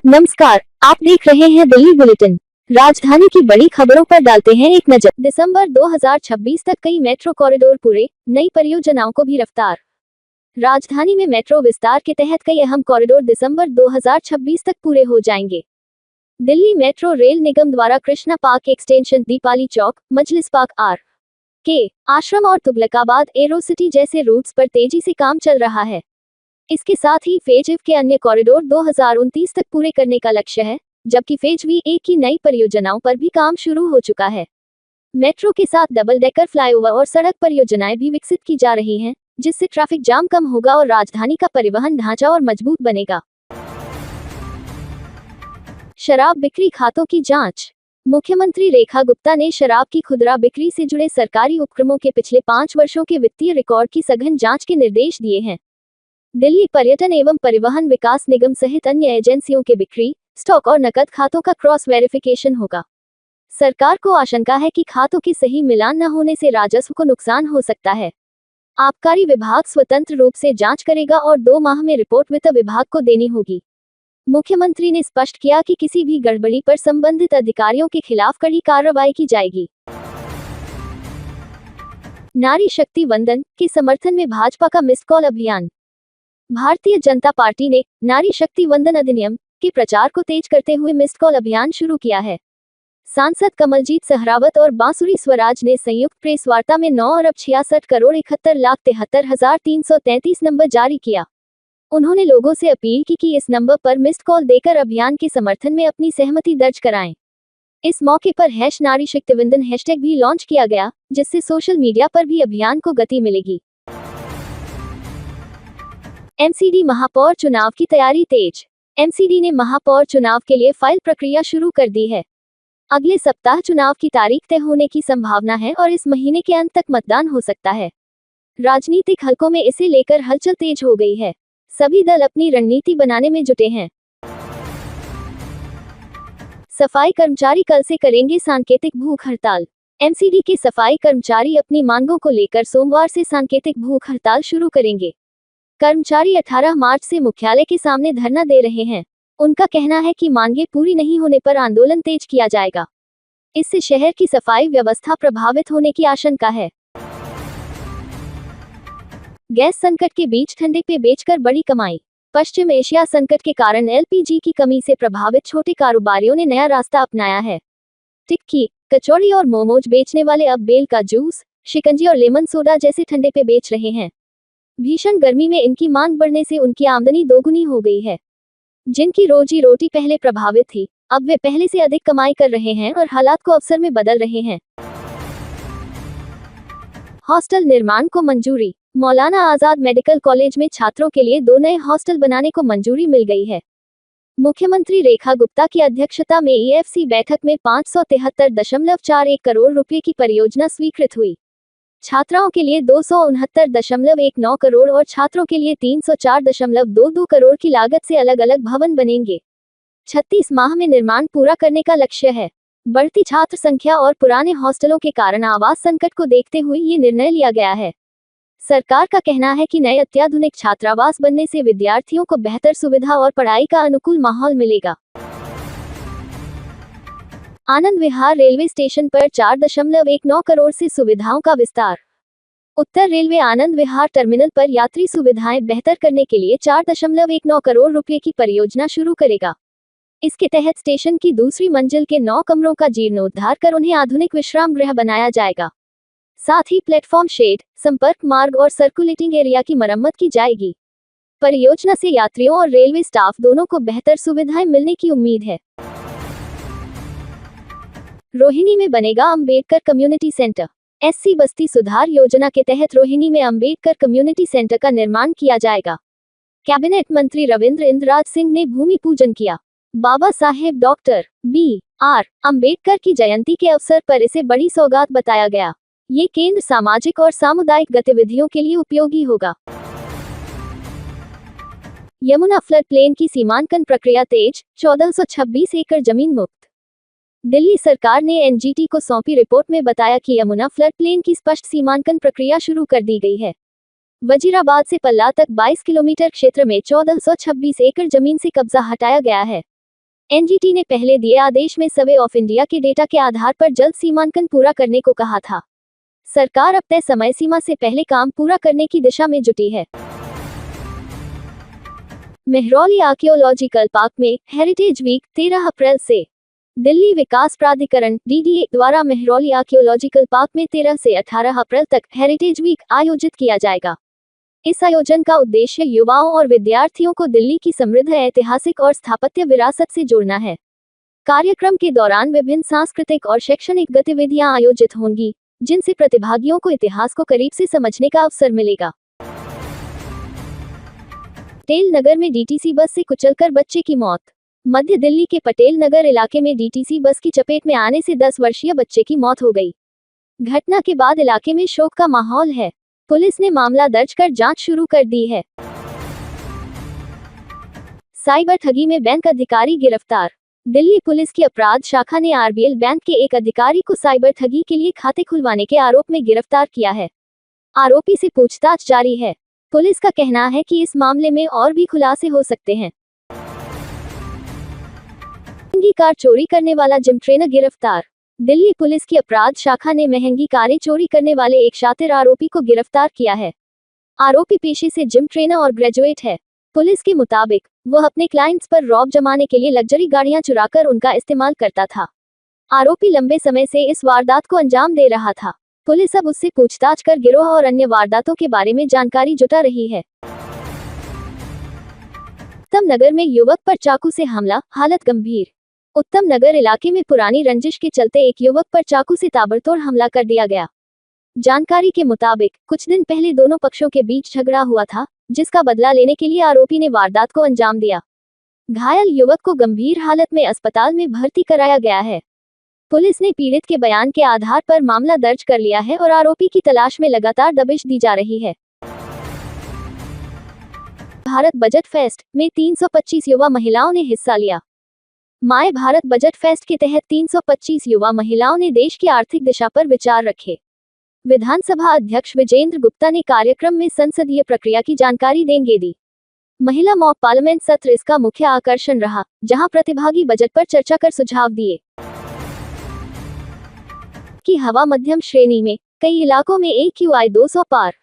नमस्कार, आप देख रहे हैं दिल्ली बुलेटिन। राजधानी की बड़ी खबरों पर डालते हैं एक नजर। दिसंबर 2026 तक कई मेट्रो कॉरिडोर पूरे, नई परियोजनाओं को भी रफ्तार। राजधानी में मेट्रो विस्तार के तहत कई अहम कॉरिडोर दिसंबर 2026 तक पूरे हो जाएंगे। दिल्ली मेट्रो रेल निगम द्वारा कृष्णा पार्क एक्सटेंशन, दीपाली चौक, मजलिस पार्क, के आश्रम और तुगलकाबाद एरोसिटी जैसे रूट्स पर तेजी से काम चल रहा है। इसके साथ ही फेज एफ के अन्य कॉरिडोर 2029 तक पूरे करने का लक्ष्य है, जबकि फेज वी ए की नई परियोजनाओं पर भी काम शुरू हो चुका है। मेट्रो के साथ डबल डेकर फ्लाईओवर और सड़क परियोजनाएं भी विकसित की जा रही हैं, जिससे ट्रैफिक जाम कम होगा और राजधानी का परिवहन ढांचा और मजबूत बनेगा। शराब बिक्री खातों की जांच। मुख्यमंत्री रेखा गुप्ता ने शराब की खुदरा बिक्री से जुड़े सरकारी उपक्रमों के पिछले 5 वर्षों के वित्तीय रिकॉर्ड की सघन जांच के निर्देश दिए हैं। दिल्ली पर्यटन एवं परिवहन विकास निगम सहित अन्य एजेंसियों के बिक्री, स्टॉक और नकद खातों का क्रॉस वेरिफिकेशन होगा। सरकार को आशंका है कि खातों की सही मिलान न होने से राजस्व को नुकसान हो सकता है। आबकारी विभाग स्वतंत्र रूप से जांच करेगा और 2 माह में रिपोर्ट वित्त विभाग को देनी होगी। मुख्यमंत्री ने स्पष्ट किया कि किसी भी गड़बड़ी पर संबंधित अधिकारियों के खिलाफ कड़ी कार्रवाई की जाएगी। नारी शक्ति वंदन के समर्थन में भाजपा का मिस्ड कॉल अभियान। भारतीय जनता पार्टी ने नारी शक्ति वंदन अधिनियम के प्रचार को तेज करते हुए मिस्ड कॉल अभियान शुरू किया है। सांसद कमलजीत सहरावत और बांसुरी स्वराज ने संयुक्त प्रेस वार्ता में 9,66,71,73,333 नंबर जारी किया। उन्होंने लोगों से अपील की कि इस नंबर पर मिस्ड कॉल देकर अभियान के समर्थन में अपनी सहमति दर्ज कराएं। इस मौके पर नारी शक्ति वंदन हैशटैग भी लॉन्च किया गया, जिससे सोशल मीडिया पर भी अभियान को गति मिलेगी। एमसीडी महापौर चुनाव की तैयारी तेज। एमसीडी ने महापौर चुनाव के लिए फाइल प्रक्रिया शुरू कर दी है। अगले सप्ताह चुनाव की तारीख तय होने की संभावना है और इस महीने के अंत तक मतदान हो सकता है। राजनीतिक हलकों में इसे लेकर हलचल तेज हो गई है। सभी दल अपनी रणनीति बनाने में जुटे हैं। सफाई कर्मचारी कल से करेंगे सांकेतिक भूख हड़ताल। एमसीडी के सफाई कर्मचारी अपनी मांगों को लेकर सोमवार से सांकेतिक भूख हड़ताल शुरू करेंगे। कर्मचारी 18 मार्च से मुख्यालय के सामने धरना दे रहे हैं। उनका कहना है कि मांगें पूरी नहीं होने पर आंदोलन तेज किया जाएगा। इससे शहर की सफाई व्यवस्था प्रभावित होने की आशंका है। गैस संकट के बीच ठंडे पे बेचकर बड़ी कमाई। पश्चिम एशिया संकट के कारण एलपीजी की कमी से प्रभावित छोटे कारोबारियों ने नया रास्ता अपनाया है। टिक्की, कचौड़ी और मोमोज बेचने वाले अब बेल का जूस, शिकंजी और लेमन सोडा जैसे ठंडे पे बेच रहे हैं। भीषण गर्मी में इनकी मांग बढ़ने से उनकी आमदनी दोगुनी हो गई है। जिनकी रोजी रोटी पहले प्रभावित थी, अब वे पहले से अधिक कमाई कर रहे हैं और हालात को अवसर में बदल रहे हैं। हॉस्टल निर्माण को मंजूरी। मौलाना आजाद मेडिकल कॉलेज में छात्रों के लिए 2 नए हॉस्टल बनाने को मंजूरी मिल गई है। मुख्यमंत्री रेखा गुप्ता की अध्यक्षता में ईएफसी बैठक में 573.41 करोड़ रुपए की परियोजना स्वीकृत हुई। छात्राओं के लिए 269.19 करोड़ और छात्रों के लिए 304.22 करोड़ की लागत से अलग अलग भवन बनेंगे। 36 माह में निर्माण पूरा करने का लक्ष्य है। बढ़ती छात्र संख्या और पुराने हॉस्टलों के कारण आवास संकट को देखते हुए ये निर्णय लिया गया है। सरकार का कहना है कि नए अत्याधुनिक छात्रावास बनने से विद्यार्थियों को बेहतर सुविधा और पढ़ाई का अनुकूल माहौल मिलेगा। आनंद विहार रेलवे स्टेशन पर 4.19 करोड़ से सुविधाओं का विस्तार। उत्तर रेलवे आनंद विहार टर्मिनल पर यात्री सुविधाएं बेहतर करने के लिए 4.19 करोड़ रुपए की परियोजना शुरू करेगा। इसके तहत स्टेशन की दूसरी मंजिल के 9 कमरों का जीर्णोद्धार कर उन्हें आधुनिक विश्राम गृह बनाया जाएगा। साथ ही प्लेटफॉर्म शेड, संपर्क मार्ग और सर्कुलेटिंग एरिया की मरम्मत की जाएगी। परियोजना से यात्रियों और रेलवे स्टाफ दोनों को बेहतर सुविधाएं मिलने की उम्मीद है। रोहिणी में बनेगा अंबेडकर कम्युनिटी सेंटर। एससी बस्ती सुधार योजना के तहत रोहिणी में अंबेडकर कम्युनिटी सेंटर का निर्माण किया जाएगा। कैबिनेट मंत्री रविंद्र इंद्रराज सिंह ने भूमि पूजन किया। Baba Saheb doctor B R. अंबेडकर की जयंती के अवसर पर इसे बड़ी सौगात बताया गया। ये केंद्र सामाजिक और सामुदायिक गतिविधियों के लिए उपयोगी होगा। यमुना फ्लड प्लेन की सीमांकन प्रक्रिया तेज, 1426 एकड़ जमीन मुक्त। दिल्ली सरकार ने एनजीटी को सौंपी रिपोर्ट में बताया कि यमुना फ्लड प्लेन की स्पष्ट सीमांकन प्रक्रिया शुरू कर दी गई है। वजीराबाद से पल्ला तक 22 किलोमीटर क्षेत्र में 1426 एकड़ जमीन से कब्जा हटाया गया है। एनजीटी ने पहले दिए आदेश में सर्वे ऑफ इंडिया के डेटा के आधार पर जल्द सीमांकन पूरा करने को कहा था। सरकार अब तय समय सीमा से पहले काम पूरा करने की दिशा में जुटी है। मेहरौली आर्कियोलॉजिकल पार्क में हेरिटेज वीक 13 अप्रैल से। दिल्ली विकास प्राधिकरण DDA द्वारा मेहरौली आर्कियोलॉजिकल पार्क में 13 से 18 अप्रैल तक हेरिटेज वीक आयोजित किया जाएगा। इस आयोजन का उद्देश्य युवाओं और विद्यार्थियों को दिल्ली की समृद्ध ऐतिहासिक और स्थापत्य विरासत से जोड़ना है। कार्यक्रम के दौरान विभिन्न सांस्कृतिक और शैक्षणिक गतिविधियां आयोजित होंगी, जिनसे प्रतिभागियों को इतिहास को करीब से समझने का अवसर मिलेगा। पटेल नगर में DTC बस से कुचलकर बच्चे की मौत। मध्य दिल्ली के पटेल नगर इलाके में DTC बस की चपेट में आने से 10 वर्षीय बच्चे की मौत हो गई। घटना के बाद इलाके में शोक का माहौल है। पुलिस ने मामला दर्ज कर जांच शुरू कर दी है। साइबर ठगी में बैंक अधिकारी गिरफ्तार। दिल्ली पुलिस की अपराध शाखा ने RBL बैंक के एक अधिकारी को साइबर ठगी के लिए खाते खुलवाने के आरोप में गिरफ्तार किया है। आरोपी से पूछताछ जारी है। पुलिस का कहना है कि इस मामले में और भी खुलासे हो सकते हैं। महंगी कार चोरी करने वाला जिम ट्रेनर गिरफ्तार। दिल्ली पुलिस की अपराध शाखा ने महंगी कारें चोरी करने वाले एक शातिर आरोपी को गिरफ्तार किया है। आरोपी पेशे से जिम ट्रेनर और ग्रेजुएट है। पुलिस के मुताबिक वह अपने क्लाइंट्स पर रौब जमाने के लिए लग्जरी गाड़ियां चुराकर उनका इस्तेमाल करता था। आरोपी लंबे समय से इस वारदात को अंजाम दे रहा था। पुलिस अब उससे पूछताछ कर गिरोह और अन्य वारदातों के बारे में जानकारी जुटा रही है। उत्तम नगर में युवक पर चाकू से हमला, हालत गंभीर। उत्तम नगर इलाके में पुरानी रंजिश के चलते एक युवक पर चाकू से ताबड़तोड़ हमला कर दिया गया। जानकारी के मुताबिक कुछ दिन पहले दोनों पक्षों के बीच झगड़ा हुआ था, जिसका बदला लेने के लिए आरोपी ने वारदात को अंजाम दिया। घायल युवक को गंभीर हालत में अस्पताल में भर्ती कराया गया है। पुलिस ने पीड़ित के बयान के आधार पर मामला दर्ज कर लिया है और आरोपी की तलाश में लगातार दबिश दी जा रही है। भारत बजट फेस्ट में 325 युवा महिलाओं ने हिस्सा लिया। माय भारत बजट फेस्ट के तहत 325 युवा महिलाओं ने देश की आर्थिक दिशा पर विचार रखे। विधानसभा अध्यक्ष विजेंद्र गुप्ता ने कार्यक्रम में संसदीय प्रक्रिया की जानकारी दी। महिला मॉक पार्लियामेंट सत्र इसका मुख्य आकर्षण रहा, जहां प्रतिभागी बजट पर चर्चा कर सुझाव दिए। की हवा मध्यम श्रेणी में, कई इलाकों में AQI 200 पार।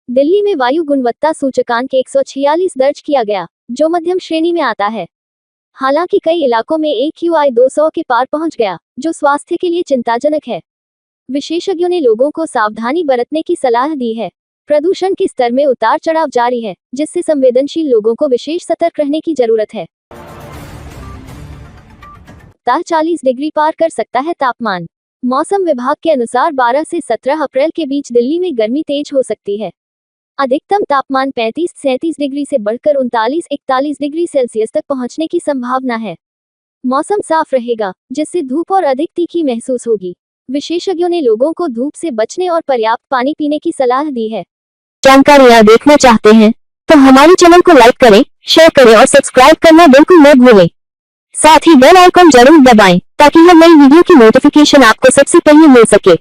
दिल्ली में वायु गुणवत्ता सूचकांक 146 दर्ज किया गया, जो मध्यम श्रेणी में आता है। हालांकि कई इलाकों में AQI 200 के पार पहुंच गया, जो स्वास्थ्य के लिए चिंताजनक है। विशेषज्ञों ने लोगों को सावधानी बरतने की सलाह दी है। प्रदूषण के स्तर में उतार चढ़ाव जारी है, जिससे संवेदनशील लोगों को विशेष सतर्क रहने की जरूरत है। 40 डिग्री पार कर सकता है तापमान। मौसम विभाग के अनुसार 12 से 17 अप्रैल के बीच दिल्ली में गर्मी तेज हो सकती है। अधिकतम तापमान 35-37 डिग्री से बढ़कर 39-41 डिग्री सेल्सियस तक पहुंचने की संभावना है। मौसम साफ रहेगा, जिससे धूप और अधिक तीखी महसूस होगी। विशेषज्ञों ने लोगों को धूप से बचने और पर्याप्त पानी पीने की सलाह दी है। जानकारियां देखना चाहते हैं तो हमारे चैनल को लाइक करें, शेयर करें और सब्सक्राइब करना बिल्कुल न भूलें। साथ ही बेल आइकन जरूर दबाएं, ताकि हर नई वीडियो की नोटिफिकेशन आपको सबसे पहले मिल सके।